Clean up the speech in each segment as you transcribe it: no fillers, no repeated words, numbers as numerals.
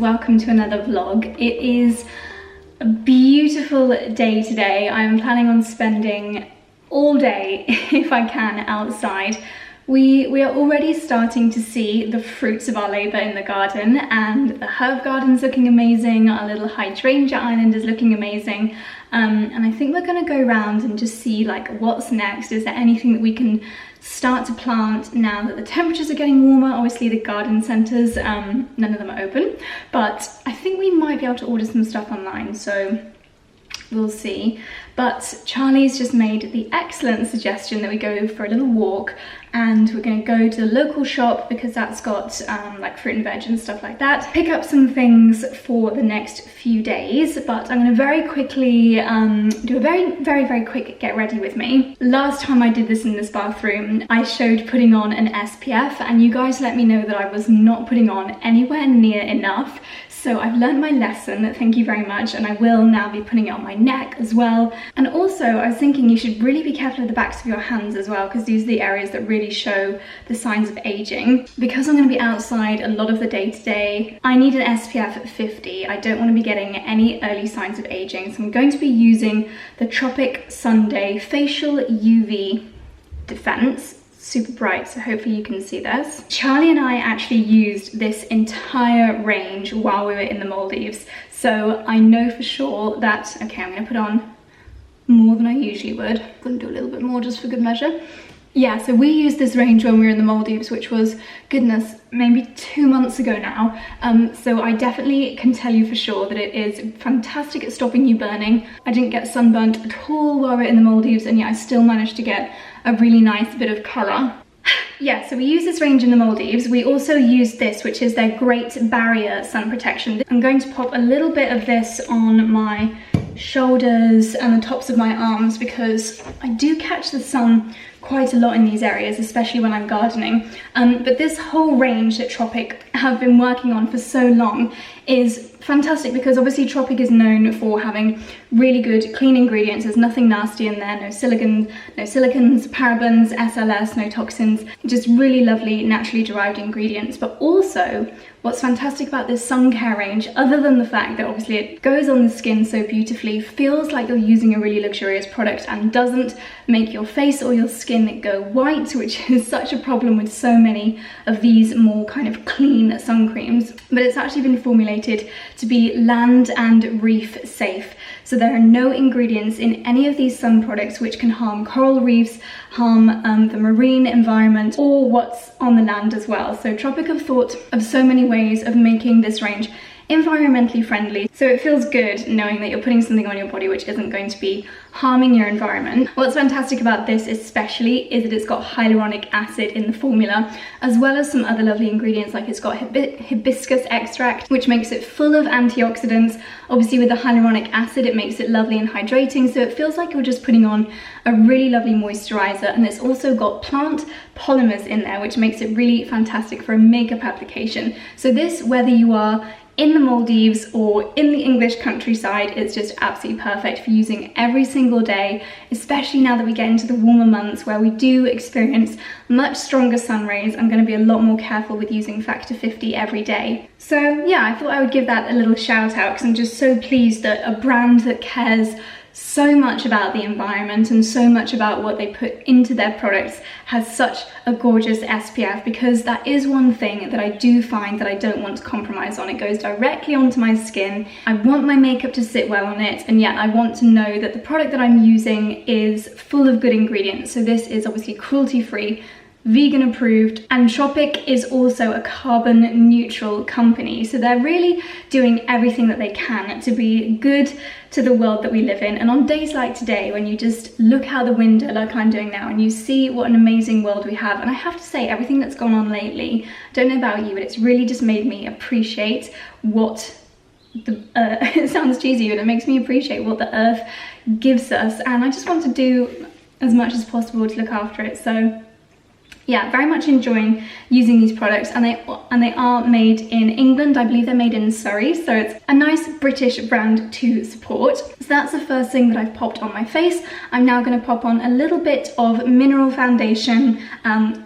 Welcome to another vlog. It is a beautiful day today. I'm planning on spending all day, if I can, outside. We are already starting to see the fruits of our labour in the garden, and the herb garden's looking amazing, our little hydrangea island is looking amazing, and I think we're going to go around and just see like what's next. Is there anything that we can start to plant now that the temperatures are getting warmer? Obviously the garden centres, none of them are open, but I think we might be able to order some stuff online, so we'll see. But Charlie's just made the excellent suggestion that we go for a little walk, and we're going to go to the local shop because that's got like fruit and veg and stuff like that. Pick up some things for the next few days, but I'm going to very quickly do a very quick get ready with me. Last time I did this in this bathroom, I showed putting on an SPF, and you guys let me know that I was not putting on anywhere near enough. So I've learned my lesson, thank you very much, and I will now be putting it on my neck as well. And also I was thinking you should really be careful with the backs of your hands as well, because these are the areas that really show the signs of aging. Because I'm going to be outside a lot of the day today, I need an SPF 50. I don't want to be getting any early signs of aging, so I'm going to be using the Tropic Sunday Facial UV Defense. Super bright, so hopefully you can see this. Charlie and I actually used this entire range while we were in the Maldives, so I know for sure that, okay, I'm gonna put on more than I usually would. I'm gonna do a little bit more just for good measure. Yeah, so we used this range when we were in the Maldives, which was, goodness, maybe 2 months ago now. So I definitely can tell you for sure that it is fantastic at stopping you burning. I didn't get sunburnt at all while we were in the Maldives, and yet I still managed to get a really nice bit of colour. Yeah, so we use this range in the Maldives. We also use this, which is their Great Barrier Sun Protection. I'm going to pop a little bit of this on my shoulders and the tops of my arms because I do catch the sun quite a lot in these areas, especially when I'm gardening. But this whole range that Tropic have been working on for so long is fantastic because obviously Tropic is known for having really good clean ingredients. There's nothing nasty in there, no silicons, parabens, SLS, no toxins, just really lovely naturally derived ingredients. But also what's fantastic about this sun care range, other than the fact that obviously it goes on the skin so beautifully, feels like you're using a really luxurious product and doesn't make your face or your skin go white, which is such a problem with so many of these more kind of clean sun creams. But it's actually been formulated to be land and reef safe. So there are no ingredients in any of these sun products which can harm coral reefs, harm the marine environment, or what's on the land as well. So Tropic have thought of so many ways of making this range environmentally friendly, so it feels good knowing that you're putting something on your body which isn't going to be harming your environment. What's fantastic about this especially is that it's got hyaluronic acid in the formula, as well as some other lovely ingredients, like it's got hibiscus extract, which makes it full of antioxidants. Obviously with the hyaluronic acid it makes it lovely and hydrating, so it feels like you're just putting on a really lovely moisturizer. And it's also got plant polymers in there, which makes it really fantastic for a makeup application. So this, whether you are in the Maldives or in the English countryside, it's just absolutely perfect for using every single day, especially now that we get into the warmer months where we do experience much stronger sun rays. I'm going to be a lot more careful with using factor 50 every day. So yeah, I thought I would give that a little shout out because I'm just so pleased that a brand that cares so much about the environment and so much about what they put into their products has such a gorgeous SPF, because that is one thing that I do find that I don't want to compromise on. It goes directly onto my skin. I want my makeup to sit well on it, and yet I want to know that the product that I'm using is full of good ingredients. So this is obviously cruelty-free, vegan approved, and Tropic is also a carbon neutral company. So they're really doing everything that they can to be good to the world that we live in. And on days like today, when you just look out the window like I'm doing now and you see what an amazing world we have, and I have to say, everything that's gone on lately, I don't know about you, but it's really just made me appreciate what it sounds cheesy, but it makes me appreciate what the earth gives us, and I just want to do as much as possible to look after it. So yeah, very much enjoying using these products, and they are made in England. I believe they're made in Surrey, so it's a nice British brand to support. So that's the first thing that I've popped on my face. I'm now going to pop on a little bit of mineral foundation,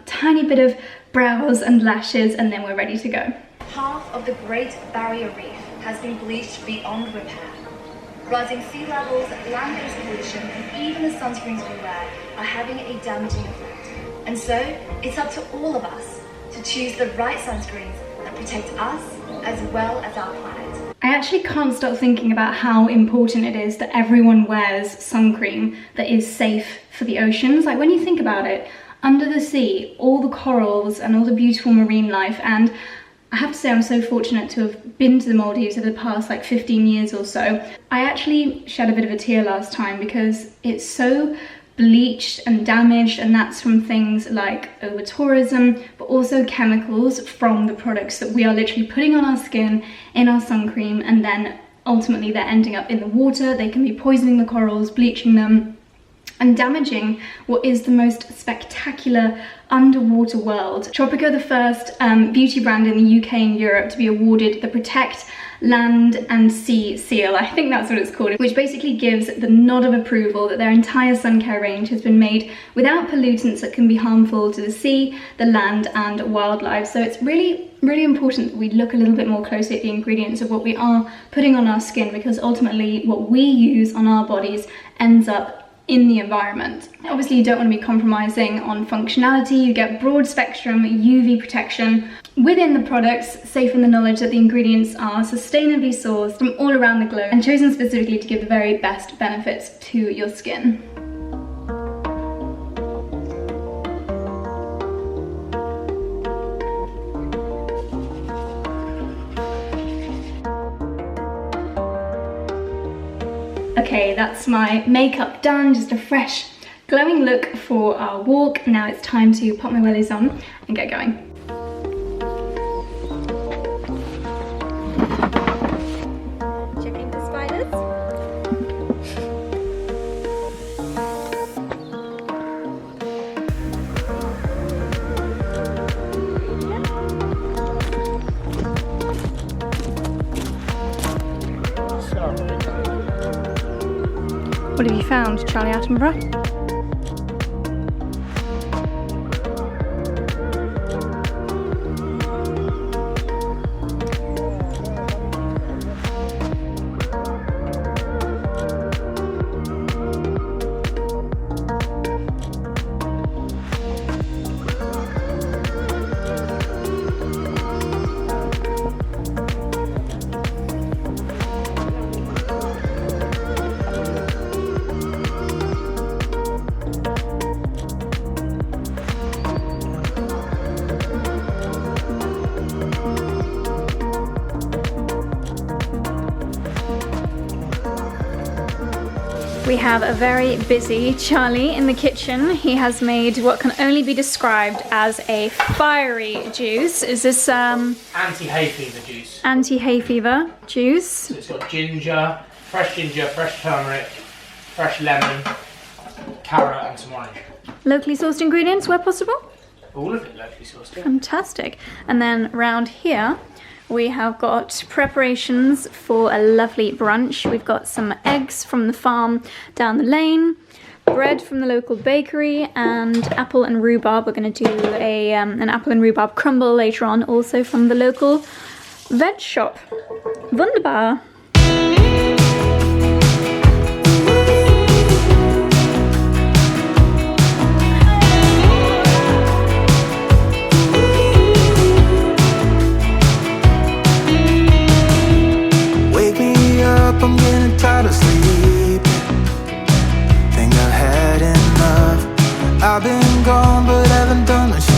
tiny bit of brows and lashes, and then we're ready to go. Half of the Great Barrier Reef has been bleached beyond repair. Rising sea levels, land-based pollution, and even the sunscreens we wear are having a damaging effect. And so, it's up to all of us to choose the right sunscreens that protect us as well as our planet. I actually can't stop thinking about how important it is that everyone wears sun cream that is safe for the oceans. Like, when you think about it, under the sea, all the corals and all the beautiful marine life, and I have to say I'm so fortunate to have been to the Maldives over the past like 15 years or so. I actually shed a bit of a tear last time because it's so bleached and damaged, and that's from things like over-tourism, but also chemicals from the products that we are literally putting on our skin, in our sun cream, and then ultimately they're ending up in the water. They can be poisoning the corals, bleaching them, and damaging what is the most spectacular underwater world. Tropic are the first beauty brand in the UK and Europe to be awarded the Protect Land and Sea seal, I think that's what it's called, which basically gives the nod of approval that their entire sun care range has been made without pollutants that can be harmful to the sea, the land and wildlife. So it's really important that we look a little bit more closely at the ingredients of what we are putting on our skin, because ultimately what we use on our bodies ends up in the environment. Obviously you don't want to be compromising on functionality. You get broad spectrum UV protection within the products, safe in the knowledge that the ingredients are sustainably sourced from all around the globe and chosen specifically to give the very best benefits to your skin. Okay, that's my makeup done, just a fresh glowing look for our walk. Now it's time to pop my wellies on and get going. Checking the spiders. What have you found, Charlie Attenborough? We have a very busy Charlie in the kitchen. He has made what can only be described as a fiery juice. Is this anti-hay fever juice? Anti-hay fever juice. So it's got ginger, fresh turmeric, fresh lemon, carrot and some orange. Locally sourced ingredients where possible? All of it locally sourced. Fantastic. And then round here we have got preparations for a lovely brunch. We've got some eggs from the farm down the lane, bread from the local bakery, and apple and rhubarb. We're going to do an apple and rhubarb crumble later on, also from the local veg shop. Wunderbar! I'm getting tired of sleep. Think I've had enough. I've been gone but haven't done a shit.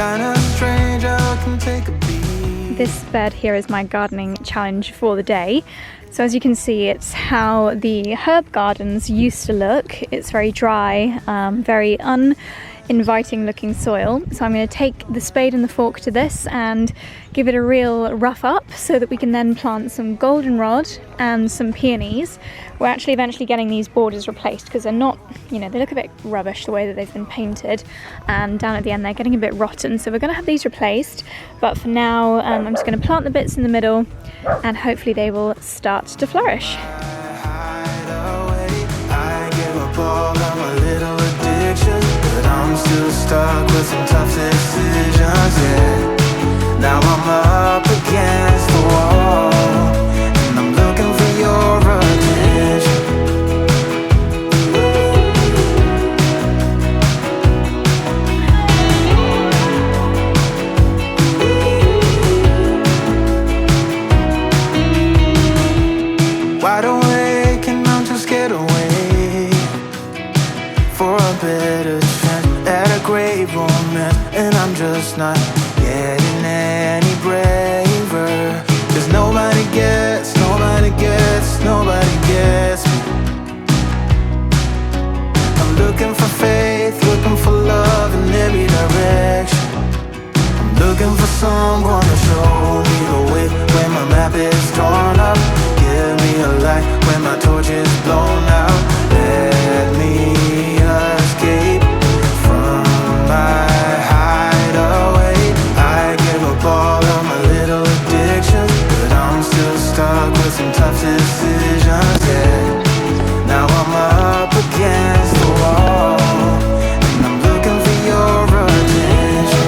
kinda strange how it can take a beat. This bed here is my gardening challenge for the day. So as you can see, it's how the herb gardens used to look. It's very dry, very uninviting looking soil. So I'm going to take the spade and the fork to this and give it a real rough up so that we can then plant some goldenrod and some peonies. We're actually eventually getting these borders replaced because they're not, you know, they look a bit rubbish the way that they've been painted, and down at the end they're getting a bit rotten, so we're going to have these replaced. But for now, I'm just going to plant the bits in the middle and hopefully they will start to flourish. I'm still stuck with some tough decisions, yeah. Now I'm up against the wall, and I'm looking for your attention. Wide awake and I'm just scared away for a better at a great romance, and I'm just not getting any braver. Cause nobody gets me. I'm looking for faith, looking for love in every direction. I'm looking for someone to show me the way when my map is torn up. Give me a light when my torch is blown out. Let me escape my hideaway. I give up all of my little addictions, but I'm still stuck with some tough decisions, yeah. Now I'm up against the wall, and I'm looking for your attention.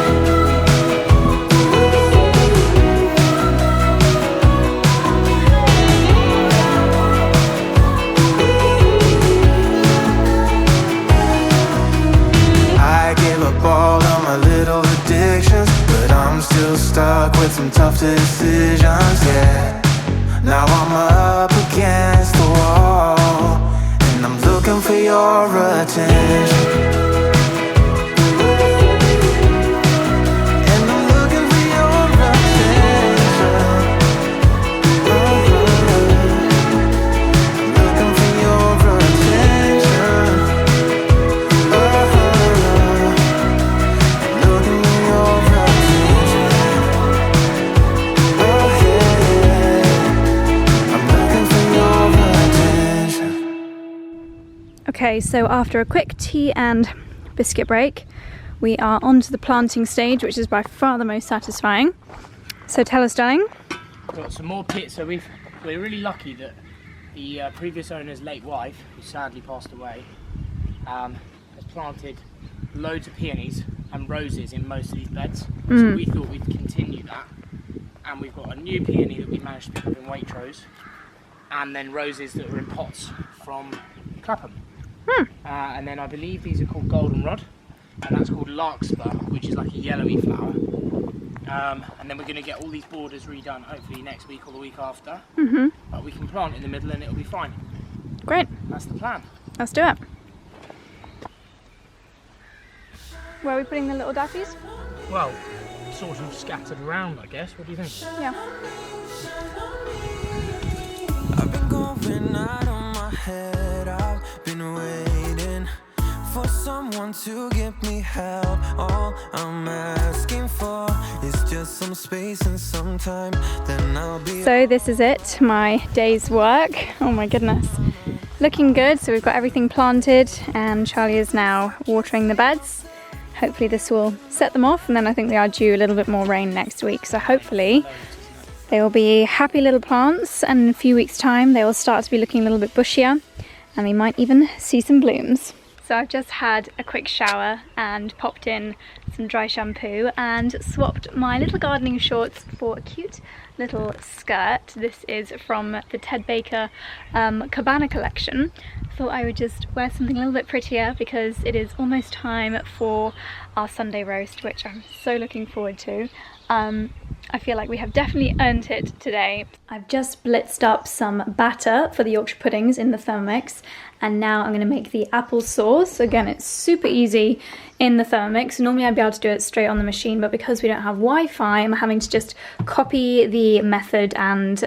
All of my little addictions, but I'm still stuck with some tough decisions, yeah. Now I'm up against the wall, and I'm looking for your attention. And I'm looking for your attention. I'm looking for your attention. Okay, so after a quick tea and biscuit break, we are on to the planting stage, which is by far the most satisfying. So tell us, darling. Got some more pits. So we're really lucky that the previous owner's late wife, who sadly passed away, has planted loads of peonies and roses in most of these beds. So we thought we'd continue that, and we've got a new peony that we managed to pick up in Waitrose, and then roses that are in pots from Clapham. And then I believe these are called goldenrod, and that's called larkspur, which is like a yellowy flower. And then we're going to get all these borders redone hopefully next week or the week after. But we can plant in the middle and it'll be fine. Great. That's the plan. Let's do it. Where are we putting the little dappies? Well, sort of scattered around, I guess. What do you think? Yeah. I've been going out on my head. I've been waiting for someone to give me help. All I'm asking for is just some space and some time. Then I'll be. So this is it, my day's work. Oh my goodness. Looking good. So we've got everything planted, and Charlie is now watering the beds. Hopefully this will set them off, and then I think they are due a little bit more rain next week. So hopefully they will be happy little plants, and in a few weeks' time they will start to be looking a little bit bushier, and we might even see some blooms. So I've just had a quick shower and popped in some dry shampoo and swapped my little gardening shorts for a cute little skirt. This is from the Ted Baker Cabana collection. Thought I would just wear something a little bit prettier because it is almost time for our Sunday roast, which I'm so looking forward to. I feel like we have definitely earned it today. I've just blitzed up some batter for the Yorkshire puddings in the Thermomix, and now I'm going to make the apple sauce. Again, it's super easy in the Thermomix. Normally I'd be able to do it straight on the machine, but because we don't have Wi-Fi, I'm having to just copy the method and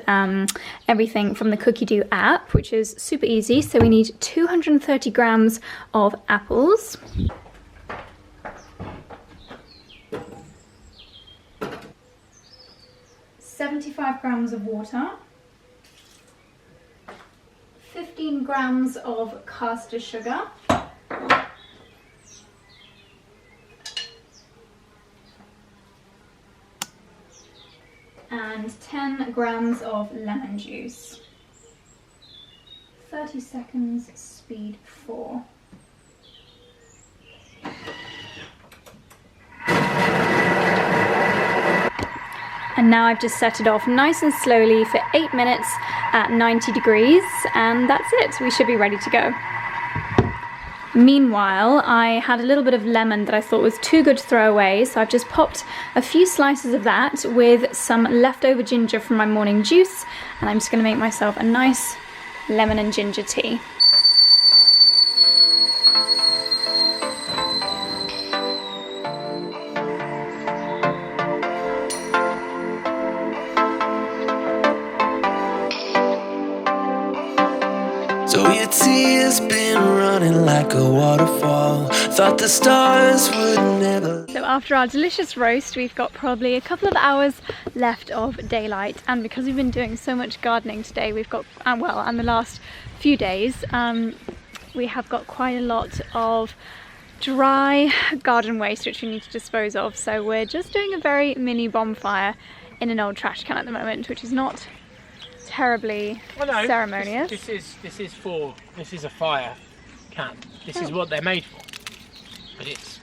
everything from the Cookie Dough app, which is super easy. So we need 230 grams of apples. 75 grams of water, 15 grams of caster sugar, and 10 grams of lemon juice. 30 seconds, speed 4. And now I've just set it off nice and slowly for 8 minutes at 90 degrees, and that's it. We should be ready to go. Meanwhile, I had a little bit of lemon that I thought was too good to throw away, so I've just popped a few slices of that with some leftover ginger from my morning juice, and I'm just going to make myself a nice lemon and ginger tea. So your tears been running like a waterfall. Thought the stars would never. So after our delicious roast, we've got probably a couple of hours left of daylight, and because we've been doing so much gardening today, we've got, well, and the last few days, we have got quite a lot of dry garden waste which we need to dispose of. So we're just doing a very mini bonfire in an old trash can at the moment, which is not terribly ceremonious. This is a fire can. This is what they're made for. But it's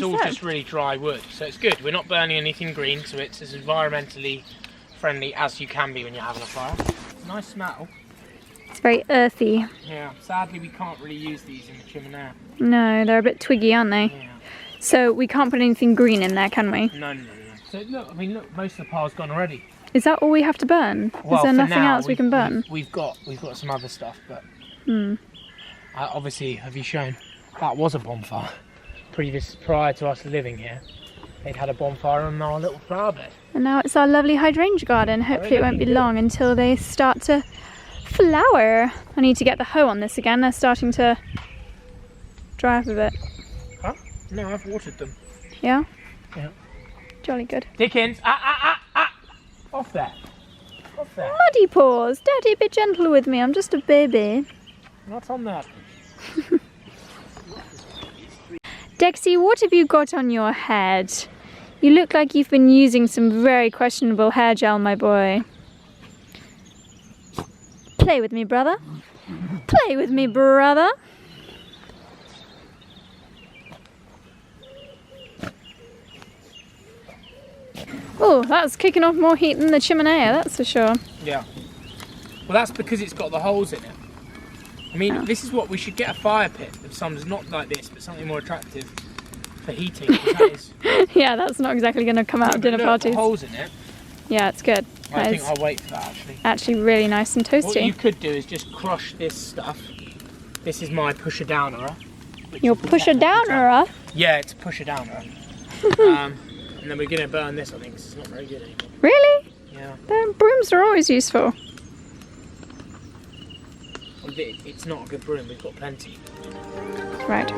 all just really dry wood, so it's good. We're not burning anything green, so it's as environmentally friendly as you can be when you're having a fire. Nice smell. It's very earthy. Yeah. Sadly, we can't really use these in the chimney. No, they're a bit twiggy, aren't they? Yeah. So we can't put anything green in there, can we? No. So look, I mean, look, most of the pile's gone already. Is that all we have to burn? Well, is there nothing now, else we can burn? We've got some other stuff, but obviously, have you shown that was a bonfire prior to us living here? They'd had a bonfire on our little flower bed. And now it's our lovely hydrangea garden. Hopefully it won't be long until they start to flower. I need to get the hoe on this again. They're starting to dry up a bit. Huh? No, I've watered them. Yeah? Yeah. Jolly good. Dickens! Off there. Off there. Muddy paws. Daddy, be gentle with me. I'm just a baby. Not on that. Dexy, what have you got on your head? You look like you've been using some very questionable hair gel, my boy. Play with me, brother. Play with me, brother. Oh, that's kicking off more heat than the chimney, that's for sure. Yeah. Well, that's because it's got the holes in it. I mean, This is what we should get, a fire pit of some, not like this, but something more attractive for heating. That is... Yeah, that's not exactly going to come out of dinner parties. Holes in it. Yeah, it's good. I think I'll wait for that actually. Actually, really nice and toasty. What you could do is just crush this stuff. This is my pusher downer. Your pusher downer? Yeah, it's a pusher downer. And then we're going to burn this, I think, because it's not very good anymore. Really? Yeah. The brooms are always useful. Well, it's not a good broom, we've got plenty. Right.